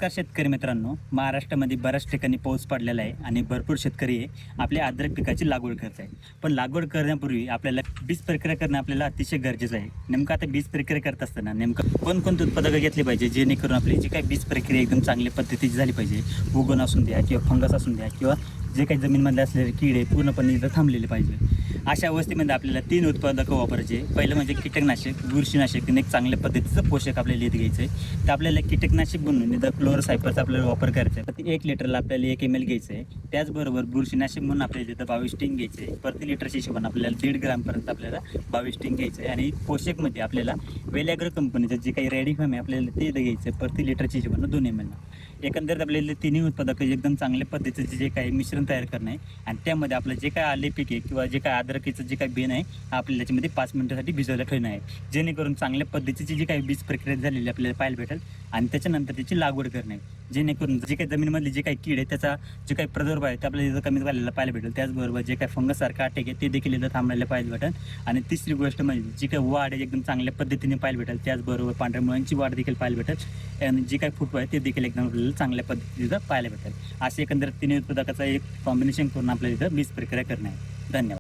नमस्कार शेतकरी मित्रांनो, महाराष्ट्रामध्ये बऱ्याच ठिकाणी पाऊस पडलेला आहे आणि भरपूर शेतकरी आपल्या अद्रक पिकाची लागवड करत आहे. पण लागवड करण्यापूर्वी आपल्याला बीज प्रक्रिया करणं आपल्याला अतिशय गरजेचं आहे. नेमकं आता बीज प्रक्रिया करत असताना नेमकं कोणकोणते उत्पादकं घेतली पाहिजे, जेणेकरून आपली जी काही बीज प्रक्रिया एकदम चांगल्या पद्धतीची झाली पाहिजे. उगवण असून द्या किंवा फंगस असून द्या किंवा जे काही जमीनमध्ये असलेले किडे पूर्णपणे इथं थांबलेले पाहिजे. अशा अवस्थेमध्ये आपल्याला 3 उत्पादकं वापरायचे. पहिलं म्हणजे कीटकनाशक, बुरशीनाशक, एक चांगल्या पद्धतीचं पोषक आपल्याला इथे घ्यायचं आहे. तर आपल्याला कीटकनाशक म्हणून इथं क्लोरोसायपरचा आपल्याला वापर करायचा आहे. प्रति 1 लिटरला आपल्याला 1 ml घ्यायचं आहे. त्याचबरोबर बुरशीनाशक म्हणून आपल्याला इथं 22 टिंग घ्यायचे आहे. प्रति लिटरच्या हिशोबाने आपल्याला 1.5 ग्रामपर्यंत आपल्याला 22 टिंग घ्यायचं आहे. आणि पोषकमध्ये आपल्याला वेलॅग्रो कंपनीचं जे काही रेडिफॅम आहे आपल्याला ते इथं घ्यायचं आहे. प्रति लिटरच्या हिशोबाने 2 ml. एकंदरीत आपल्याला 3 उत्पादक एकदम चांगल्या पद्धतीचे जे काही मिश्रण तयार करणं आहे आणि त्यामध्ये आपलं जे काय आले पीक आहे किंवा जे काय अद्रकीचं जे काही बेन आहे आपल्याला त्याच्यामध्ये 5 मिनिटासाठी भिजवायला ठेवणं आहे, जेणेकरून चांगल्या पद्धतीची जी काही बीज प्रक्रिया झालेली आपल्याला पाहायला भेटेल आणि त्याच्यानंतर त्याची लागवड करणे, जेणेकरून जे काही जमिनीमधली जे काही कीड आहे त्याचा जे काही प्रादुर्भाव आहे ते आपल्याला इथं कमी झालेला पाहायला भेटेल. त्याचबरोबर जे काही फंगससारखा अटॅक आहे ते देखील इथं थांबलेलं पाहायला भेटेल. आणि तिसरी गोष्ट म्हणजे जी काही वाढ आहे एकदम चांगल्या पद्धतीने पाहायला भेटेल. त्याचबरोबर पांढऱ्या मुळांची वाढ देखील पाहायला भेटेल आणि जी काही फुटवा आहे ते देखील एकदम आपल्याला चांगल्या पद्धतीनं पाहायला भेटेल. असे एकंदरीत 3 उत्पादकाचा एक कॉम्बिनेशन करून आपल्याला इथं बीज प्रक्रिया करणे आहे. धन्यवाद.